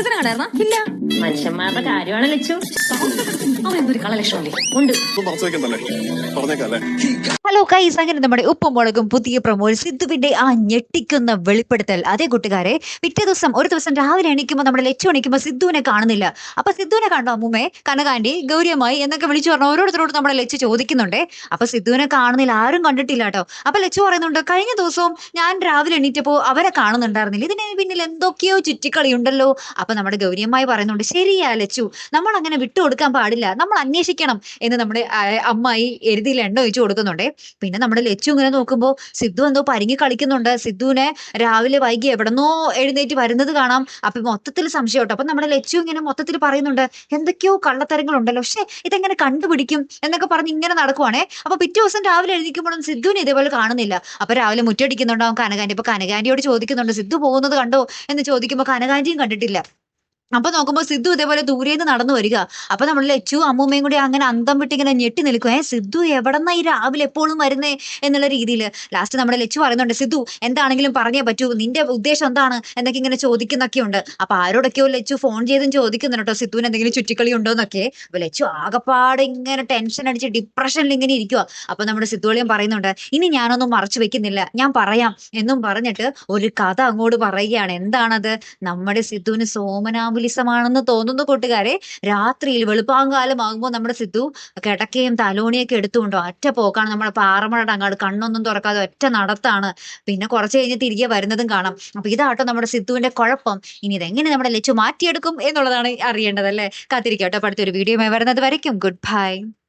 Season കണ്ടായിരുന്ന? ഇല്ല. മനുഷ്യന്മാരുടെ കാര്യമാണ് ലച്ചു. അവൻ എന്തൊരു കളലക്ഷണമല്ലേ ഉണ്ട്. ഹലോ ഗൈസ്, അങ്ങനെ നമ്മുടെ ഉപ്പും മുളകും പുതിയ പ്രൊമോയിൽ സിദ്ധുവിന്റെ ആ ഞെട്ടിക്കുന്ന വെളിപ്പെടുത്തൽ. അതേ കൂട്ടുകാരെ, പിറ്റേ ദിവസം ഒരു ദിവസം രാവിലെ എണീക്കുമ്പോൾ നമ്മുടെ ലച്ചു എണീക്കുമ്പോൾ സിദ്ധുവിനെ കാണുന്നില്ല. അപ്പൊ സിദ്ധുവിനെ കണ്ടോ അമ്മൂമ്മേ, കനകാന്റി, ഗൗരിയമ്മായി എന്നൊക്കെ വിളിച്ചു പറഞ്ഞു ഓരോരുത്തരോട് നമ്മുടെ ലച്ചു ചോദിക്കുന്നുണ്ടേ. അപ്പൊ സിദ്ധുവിനെ കാണുന്നില്ല, ആരും കണ്ടിട്ടില്ല കേട്ടോ. അപ്പൊ ലച്ചു പറയുന്നുണ്ട്, കഴിഞ്ഞ ദിവസവും ഞാൻ രാവിലെ എണീറ്റപ്പോ അവരെ കാണുന്നുണ്ടായിരുന്നില്ല, ഇതിന് പിന്നിൽ എന്തൊക്കെയോ ചുറ്റിക്കളി ഉണ്ടല്ലോ. അപ്പൊ നമ്മുടെ ഗൗരിയമ്മായി പറയുന്നുണ്ട്, ശരിയാ ലച്ചു, നമ്മൾ അങ്ങനെ വിട്ടുകൊടുക്കാൻ പാടില്ല, നമ്മൾ അന്വേഷിക്കണം എന്ന് നമ്മുടെ അമ്മായി എരുതിയിൽ എണ്ണ ഒഴിച്ചു കൊടുക്കുന്നുണ്ടേ. പിന്നെ നമ്മുടെ ലച്ചു ഇങ്ങനെ നോക്കുമ്പോൾ സിദ്ധു എന്തോ പരിങ്ങി കളിക്കുന്നുണ്ട്. സിദ്ധുവിനെ രാവിലെ വൈകി എവിടെന്നോ എഴുന്നേറ്റ് വരുന്നത് കാണാം. അപ്പൊ മൊത്തത്തിൽ സംശയം കേട്ടോ. അപ്പൊ നമ്മുടെ ലച്ചു ഇങ്ങനെ മൊത്തത്തിൽ പറയുന്നുണ്ട്, എന്തൊക്കെയോ കള്ളത്തരങ്ങളുണ്ടല്ലോ, പക്ഷെ ഇതെങ്ങനെ കണ്ടുപിടിക്കും എന്നൊക്കെ പറഞ്ഞ് ഇങ്ങനെ നടക്കുവാണേ. അപ്പൊ പിറ്റേ ദിവസം രാവിലെ എഴുതിക്കുമ്പോഴും സിദ്ധുവിനെ ഇതേപോലെ കാണുന്നില്ല. അപ്പൊ രാവിലെ മുറ്റടിക്കുന്നുണ്ടാവും കനകാന്റി. അപ്പൊ കനകാന്റിയോട് ചോദിക്കുന്നുണ്ട്, സിദ്ധു പോകുന്നത് കണ്ടോ എന്ന് ചോദിക്കുമ്പോൾ കനകാന്റിയും കണ്ടിട്ടില്ല. അപ്പൊ നോക്കുമ്പോ സിദ്ധു ഇതേപോലെ ദൂരേന്ന് നടന്നു വരിക. അപ്പൊ നമ്മൾ ലച്ചു അമ്മൂമ്മയും കൂടി അങ്ങനെ അന്തം വിട്ട് ഇങ്ങനെ ഞെട്ടി നിൽക്കും. സിദ്ധു എവിടെന്നാ ഈ രാവിലെ എപ്പോഴും വരുന്നേ എന്നുള്ള രീതിയിൽ. ലാസ്റ്റ് നമ്മുടെ ലച്ചു പറയുന്നുണ്ട്, സിദ്ധു എന്താണെങ്കിലും പറഞ്ഞേ പറ്റൂ, നിന്റെ ഉദ്ദേശം എന്താണ് എന്നൊക്കെ ഇങ്ങനെ ചോദിക്കുന്നൊക്കെ ഉണ്ട്. അപ്പൊ ആരോടൊക്കെയോ ലച്ചു ഫോൺ ചെയ്തും ചോദിക്കുന്നുണ്ട് കേട്ടോ, സിദ്ധുവിന് എന്തെങ്കിലും ചുറ്റിക്കളി ഉണ്ടോ എന്നൊക്കെ. അപ്പൊ ലച്ചു ആകപ്പാടെ ഇങ്ങനെ ടെൻഷൻ അടിച്ച് ഡിപ്രഷനിൽ ഇങ്ങനെ ഇരിക്കുക. അപ്പൊ നമ്മുടെ സിദ്ധുവളിയും പറയുന്നുണ്ട്, ഇനി ഞാനൊന്നും മറച്ചു വെക്കുന്നില്ല, ഞാൻ പറയാം എന്നും പറഞ്ഞിട്ട് ഒരു കഥ അങ്ങോട്ട് പറയുകയാണ്. എന്താണത്? നമ്മുടെ സിദ്ധുവിന് സോമനാമ്പുലിസമാണെന്ന് തോന്നുന്നു കൂട്ടുകാരെ. രാത്രിയിൽ വെളുപ്പാങ്കാലമാകുമ്പോൾ നമ്മുടെ സിദ്ധു കിടക്കയും തലോണിയൊക്കെ എടുത്തുകൊണ്ടോ ഒറ്റ പോക്കാണ്. നമ്മുടെ പാറമട അങ്ങാട് കണ്ണൊന്നും തുറക്കാതെ ഒറ്റ നടത്താണ്. പിന്നെ കുറച്ച് കഴിഞ്ഞ് തിരികെ വരുന്നതും കാണാം. അപ്പൊ ഇതാട്ടോ നമ്മുടെ സിദ്ധുവിന്റെ കുഴപ്പം. ഇനി ഇതെങ്ങനെ നമ്മുടെ ലച്ചു മാറ്റിയെടുക്കും എന്നുള്ളതാണ് അറിയേണ്ടത് അല്ലേ. കാത്തിരിക്കട്ടോ, അടുത്തൊരു വീഡിയോ വരുന്നത് വരയ്ക്കും. Good bye.